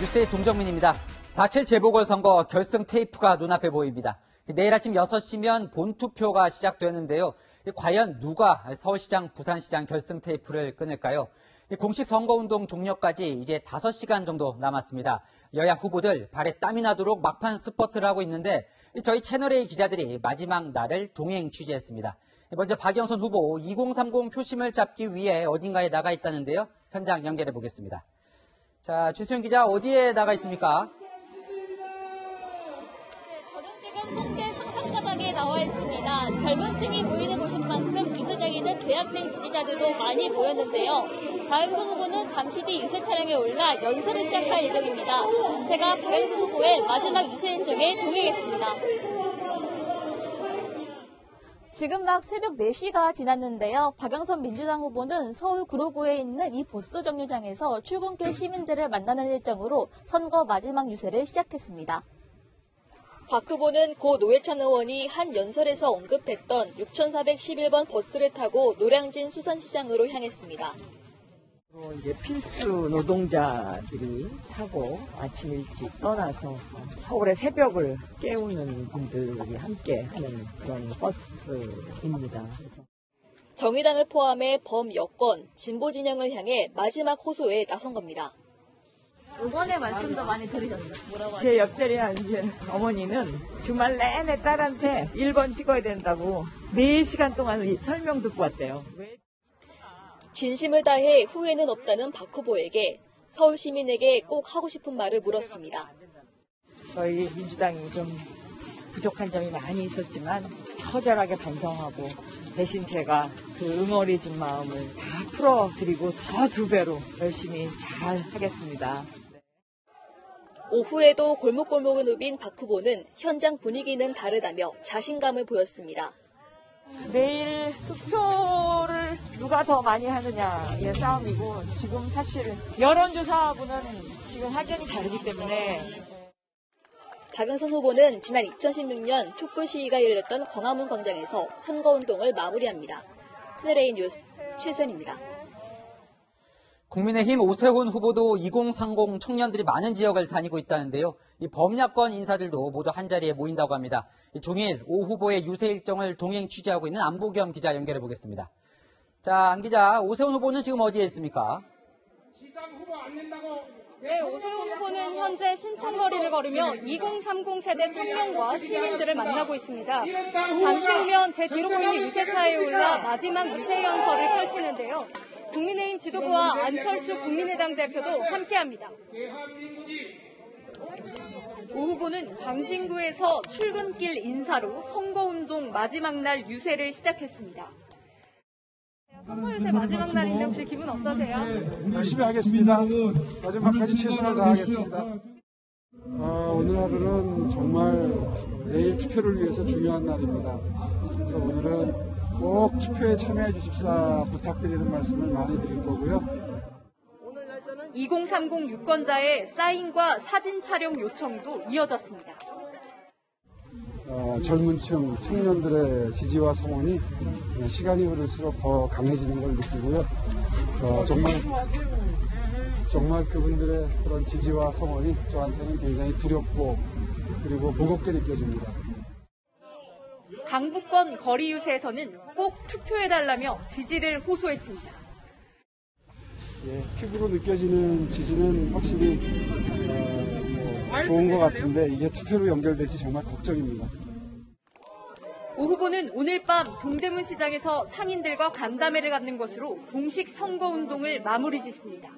뉴스의 동정민입니다. 4.7 재보궐선거 결승 테이프가 눈앞에 보입니다. 내일 아침 6시면 본투표가 시작되는데요. 과연 누가 서울시장, 부산시장 결승 테이프를 끊을까요? 공식 선거운동 종료까지 이제 5시간 정도 남았습니다. 여야 후보들 발에 땀이 나도록 막판 스퍼트를 하고 있는데 저희 채널A 기자들이 마지막 날을 동행 취재했습니다. 먼저 박영선 후보 2030 표심을 잡기 위해 어딘가에 나가 있다는데요. 현장 연결해 보겠습니다. 자, 최수영 기자 어디에 나가 있습니까? 네, 저는 지금 홍대 상상바닥에 나와 있습니다. 젊은 층이 모이는 곳인 만큼 유세장에는 대학생 지지자들도 많이 모였는데요. 박영선 후보는 잠시 뒤 유세 차량에 올라 연설을 시작할 예정입니다. 제가 박영선 후보의 마지막 유세 일정에 동행했습니다. 지금 막 새벽 4시가 지났는데요. 박영선 민주당 후보는 서울 구로구에 있는 이 보스 정류장에서 출근길 시민들을 만나는 일정으로 선거 마지막 유세를 시작했습니다. 박 후보는 고 노회찬 의원이 한 연설에서 언급했던 6411번 버스를 타고 노량진 수산시장으로 향했습니다. 이제 필수 노동자들이 타고 아침 일찍 떠나서 서울의 새벽을 깨우는 분들이 함께 하는 그런 버스입니다. 정의당을 포함해 범여권, 진보 진영을 향해 마지막 호소에 나선 겁니다. 응원의 말씀도 많이 들으셨어요. 제 옆자리에 앉은 어머니는 주말 내내 딸한테 1번 찍어야 된다고 4시간 동안 설명 듣고 왔대요. 진심을 다해 후회는 없다는 박 후보에게 서울 시민에게 꼭 하고 싶은 말을 물었습니다. 저희 민주당이 좀 부족한 점이 많이 있었지만 처절하게 반성하고 대신 제가 그 응어리진 마음을 다 풀어드리고 더 2배로 열심히 잘 하겠습니다. 오후에도 골목골목을 누빈 박 후보는 현장 분위기는 다르다며 자신감을 보였습니다. 내일 투표를 누가 더 많이 하느냐의 싸움이고 지금 사실 여론조사하고는 지금 확연히 다르기 때문에 박영선 후보는 지난 2016년 촛불 시위가 열렸던 광화문 광장에서 선거운동을 마무리합니다. 채널A 뉴스 최수연입니다. 국민의힘 오세훈 후보도 2030 청년들이 많은 지역을 다니고 있다는데요. 이 범야권 인사들도 모두 한자리에 모인다고 합니다. 종일 오 후보의 유세 일정을 동행 취재하고 있는 안보겸 기자 연결해 보겠습니다. 자, 안 기자, 오세훈 후보는 지금 어디에 있습니까? 네, 오세훈 후보는 현재 신촌거리를 걸으며 2030 세대 청년과 시민들을 만나고 있습니다. 잠시 후면 제 뒤로 보이는 유세차에 올라 마지막 유세 연설을 펼치는데요. 국민의힘 지도부와 안철수 국민의당 대표도 함께합니다. 오 후보는 광진구에서 출근길 인사로 선거운동 마지막 날 유세를 시작했습니다. 선거 유세 마지막 날인데 혹시 기분 어떠세요? 열심히 하겠습니다. 마지막까지 최선을 다하겠습니다. 오늘 하루는 정말 내일 투표를 위해서 중요한 날입니다. 그래서 오늘은 꼭 투표에 참여해 주십사 부탁드리는 말씀을 많이 드릴 거고요. 2030 유권자의 사인과 사진 촬영 요청도 이어졌습니다. 젊은 층 청년들의 지지와 성원이 시간이 흐를수록 더 강해지는 걸 느끼고요. 정말 그분들의 그런 지지와 성원이 저한테는 굉장히 두렵고 그리고 무겁게 느껴집니다. 강북권 거리 유세에서는 꼭 투표해달라며 지지를 호소했습니다. 피부로 느껴지는 지지는 확실히 좋은 것 같은데 이게 투표로 연결될지 정말 걱정입니다. 오 후보는 오늘 밤 동대문 시장에서 상인들과 간담회를 갖는 것으로 공식 선거운동을 마무리 짓습니다.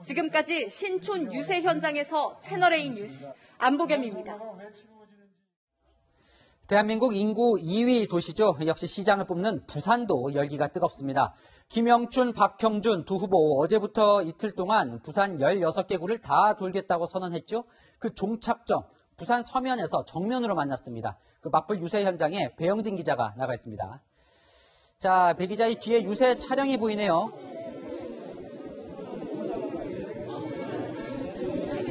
지금까지 신촌 유세 현장에서 채널A 뉴스 안보겸입니다. 대한민국 인구 2위 도시죠. 역시 시장을 뽑는 부산도 열기가 뜨겁습니다. 김영춘, 박형준 두 후보 어제부터 이틀 동안 부산 16개 구를 다 돌겠다고 선언했죠. 그 종착점 부산 서면에서 정면으로 만났습니다. 그 맞불 유세 현장에 배영진 기자가 나가 있습니다. 자, 배 기자 이 뒤에 유세 차량이 보이네요.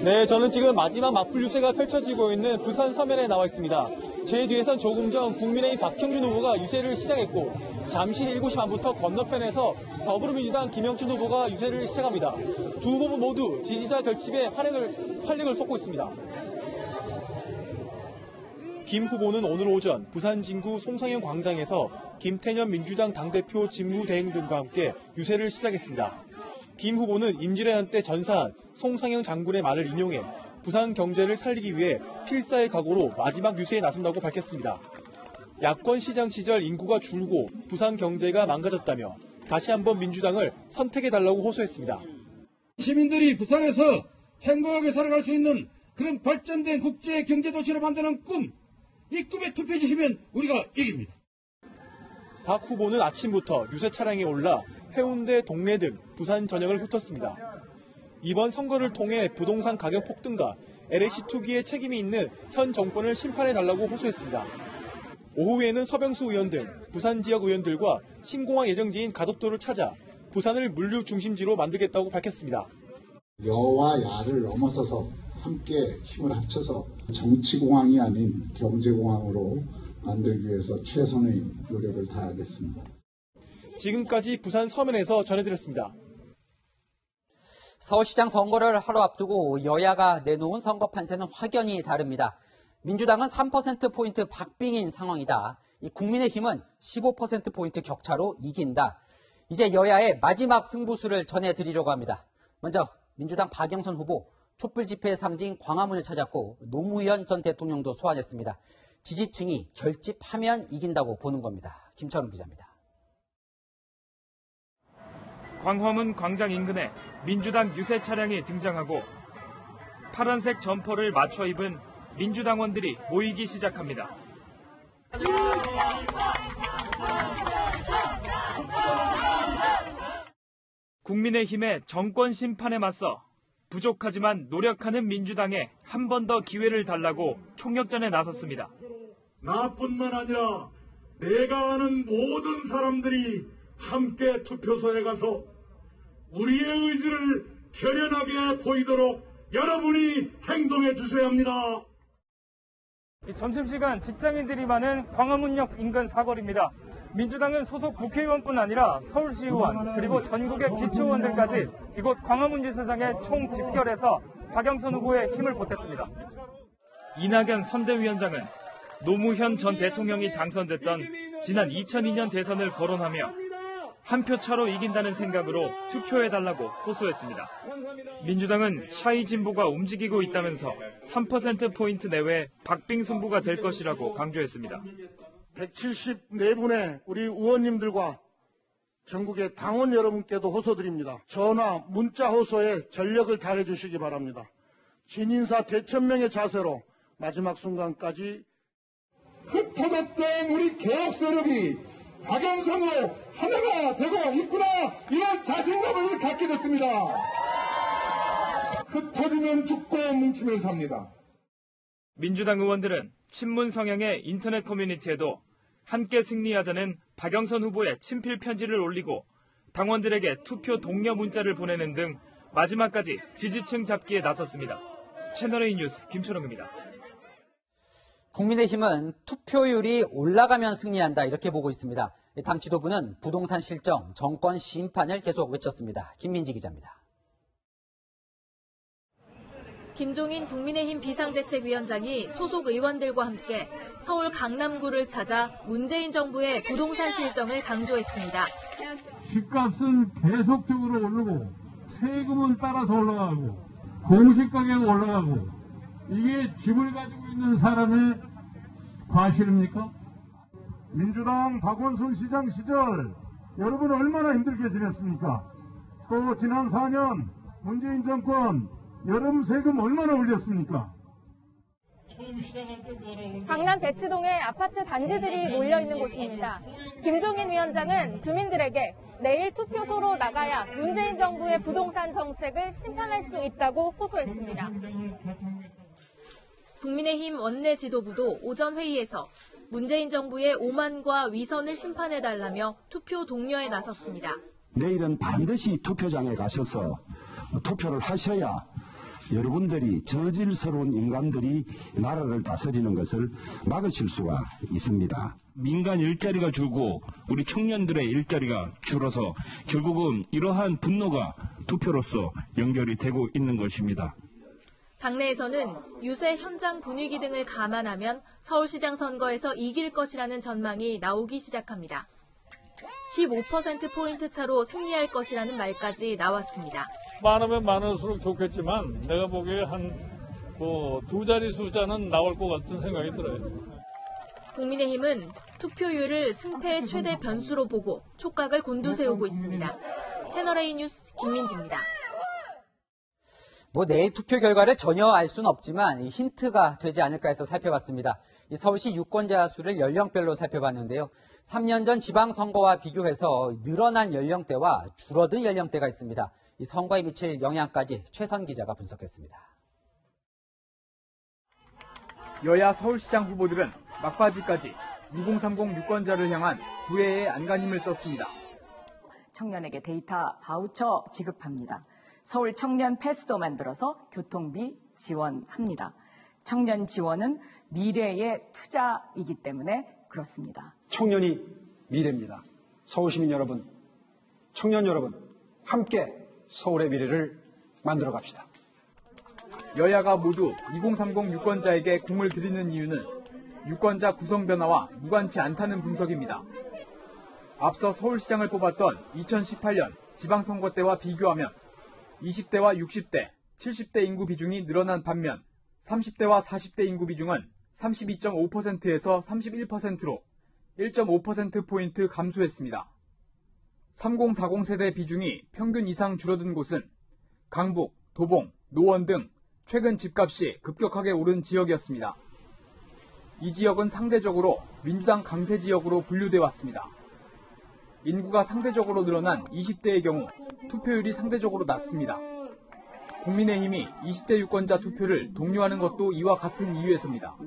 네, 저는 지금 마지막 맞불 유세가 펼쳐지고 있는 부산 서면에 나와 있습니다. 제 뒤에선 조금 전 국민의힘 박형준 후보가 유세를 시작했고 잠시 7시 반부터 건너편에서 더불어민주당 김영춘 후보가 유세를 시작합니다. 두 후보 모두 지지자 결집에 활력을 쏟고 있습니다. 김 후보는 오늘 오전 부산 진구 송상현 광장에서 김태년 민주당 당대표 직무대행 등과 함께 유세를 시작했습니다. 김 후보는 임질의 때 전사한 송상현 장군의 말을 인용해 부산 경제를 살리기 위해 필사의 각오로 마지막 유세에 나선다고 밝혔습니다. 야권 시장 시절 인구가 줄고 부산 경제가 망가졌다며 다시 한번 민주당을 선택해달라고 호소했습니다. 시민들이 부산에서 행복하게 살아갈 수 있는 그런 발전된 국제 경제도시를 만드는 꿈, 이 꿈에 투표해 주시면 우리가 이깁니다. 박 후보는 아침부터 유세 차량에 올라 해운대, 동래 등 부산 전역을 훑었습니다. 이번 선거를 통해 부동산 가격 폭등과 LH 투기에 책임이 있는 현 정권을 심판해달라고 호소했습니다. 오후에는 서병수 의원 등 부산 지역 의원들과 신공항 예정지인 가덕도를 찾아 부산을 물류 중심지로 만들겠다고 밝혔습니다. 여와 야를 넘어서서 함께 힘을 합쳐서 정치공항이 아닌 경제공항으로 만들기 위해서 최선의 노력을 다하겠습니다. 지금까지 부산 서면에서 전해드렸습니다. 서울시장 선거를 하루 앞두고 여야가 내놓은 선거 판세는 확연히 다릅니다. 민주당은 3%포인트 박빙인 상황이다. 국민의힘은 15%포인트 격차로 이긴다. 이제 여야의 마지막 승부수를 전해드리려고 합니다. 먼저 민주당 박영선 후보 촛불 집회의 상징 광화문을 찾았고 노무현 전 대통령도 소환했습니다. 지지층이 결집하면 이긴다고 보는 겁니다. 김철웅 기자입니다. 광화문 광장 인근에 민주당 유세 차량이 등장하고 파란색 점퍼를 맞춰 입은 민주당원들이 모이기 시작합니다. 국민의힘의 정권 심판에 맞서 부족하지만 노력하는 민주당에 한 번 더 기회를 달라고 총력전에 나섰습니다. 나뿐만 아니라 내가 아는 모든 사람들이 함께 투표소에 가서 우리의 의지를 결연하게 보이도록 여러분이 행동해 주셔야 합니다. 점심시간 직장인들이 많은 광화문역 인근 사거리입니다. 민주당은 소속 국회의원뿐 아니라 서울시의원 그리고 전국의 기초의원들까지 이곳 광화문 지사장에 총 집결해서 박영선 후보의 힘을 보탰습니다. 이낙연 선대위원장은 노무현 전 대통령이 당선됐던 지난 2002년 대선을 거론하며 한 표 차로 이긴다는 생각으로 투표해달라고 호소했습니다. 민주당은 샤이 진보가 움직이고 있다면서 3%포인트 내외 박빙 승부가 될 것이라고 강조했습니다. 174분의 우리 의원님들과 전국의 당원 여러분께도 호소드립니다. 전화, 문자 호소에 전력을 다해 주시기 바랍니다. 진인사 대천명의 자세로 마지막 순간까지 흩어졌던 우리 개혁 세력이 박영선으로 하나가 되고 있구나, 이런 자신감을 갖게 됐습니다. 흩어지면 죽고 뭉치면 삽니다. 민주당 의원들은 친문 성향의 인터넷 커뮤니티에도 함께 승리하자는 박영선 후보의 친필 편지를 올리고 당원들에게 투표 독려 문자를 보내는 등 마지막까지 지지층 잡기에 나섰습니다. 채널A 뉴스 김초롱입니다. 국민의힘은 투표율이 올라가면 승리한다 이렇게 보고 있습니다. 당 지도부는 부동산 실정, 정권 심판을 계속 외쳤습니다. 김민지 기자입니다. 김종인 국민의힘 비상대책위원장이 소속 의원들과 함께 서울 강남구를 찾아 문재인 정부의 부동산 실정을 강조했습니다. 집값은 계속적으로 오르고 세금은 따라서 올라가고 공시가격이 올라가고 이게 집을 가지고 있는 사람의 과실입니까? 민주당 박원순 시장 시절 여러분 얼마나 힘들게 지냈습니까? 또 지난 4년 문재인 정권 여름 세금 얼마나 올렸습니까? 강남 대치동에 아파트 단지들이 몰려있는 곳입니다. 김종인 위원장은 주민들에게 내일 투표소로 나가야 문재인 정부의 부동산 정책을 심판할 수 있다고 호소했습니다. 국민의힘 원내 지도부도 오전 회의에서 문재인 정부의 오만과 위선을 심판해달라며 투표 독려에 나섰습니다. 내일은 반드시 투표장에 가셔서 투표를 하셔야 여러분들이 저질스러운 인간들이 나라를 다스리는 것을 막으실 수가 있습니다. 민간 일자리가 줄고 우리 청년들의 일자리가 줄어서 결국은 이러한 분노가 투표로서 연결이 되고 있는 것입니다. 당내에서는 유세 현장 분위기 등을 감안하면 서울시장 선거에서 이길 것이라는 전망이 나오기 시작합니다. 15%포인트 차로 승리할 것이라는 말까지 나왔습니다. 많으면 많을수록 좋겠지만 내가 보기에 한 두 자리 숫자는 나올 것 같은 생각이 들어요. 국민의힘은 투표율을 승패의 최대 변수로 보고 촉각을 곤두세우고 있습니다. 채널A 뉴스 김민지입니다. 내일 투표 결과를 전혀 알 수는 없지만 힌트가 되지 않을까 해서 살펴봤습니다. 서울시 유권자 수를 연령별로 살펴봤는데요. 3년 전 지방선거와 비교해서 늘어난 연령대와 줄어든 연령대가 있습니다. 이 선거에 미칠 영향까지 최선 기자가 분석했습니다. 여야 서울시장 후보들은 막바지까지 2030 유권자를 향한 구애의 안간힘을 썼습니다. 청년에게 데이터 바우처 지급합니다. 서울 청년 패스도 만들어서 교통비 지원합니다. 청년 지원은 미래의 투자이기 때문에 그렇습니다. 청년이 미래입니다. 서울시민 여러분, 청년 여러분, 함께 서울의 미래를 만들어 갑시다. 여야가 모두 2030 유권자에게 공을 들이는 이유는 유권자 구성 변화와 무관치 않다는 분석입니다. 앞서 서울시장을 뽑았던 2018년 지방선거 때와 비교하면 20대와 60대, 70대 인구 비중이 늘어난 반면 30대와 40대 인구 비중은 32.5%에서 31%로 1.5%포인트 감소했습니다. 3040 세대 비중이 평균 이상 줄어든 곳은 강북, 도봉, 노원 등 최근 집값이 급격하게 오른 지역이었습니다. 이 지역은 상대적으로 민주당 강세 지역으로 분류돼 왔습니다. 인구가 상대적으로 늘어난 20대의 경우 투표율이 상대적으로 낮습니다. 국민의힘이 20대 유권자 투표를 독려하는 것도 이와 같은 이유에서입니다.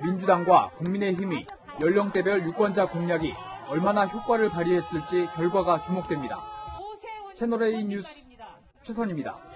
민주당과 국민의힘이 연령대별 유권자 공략이 얼마나 효과를 발휘했을지 결과가 주목됩니다. 채널A 뉴스 최선입니다.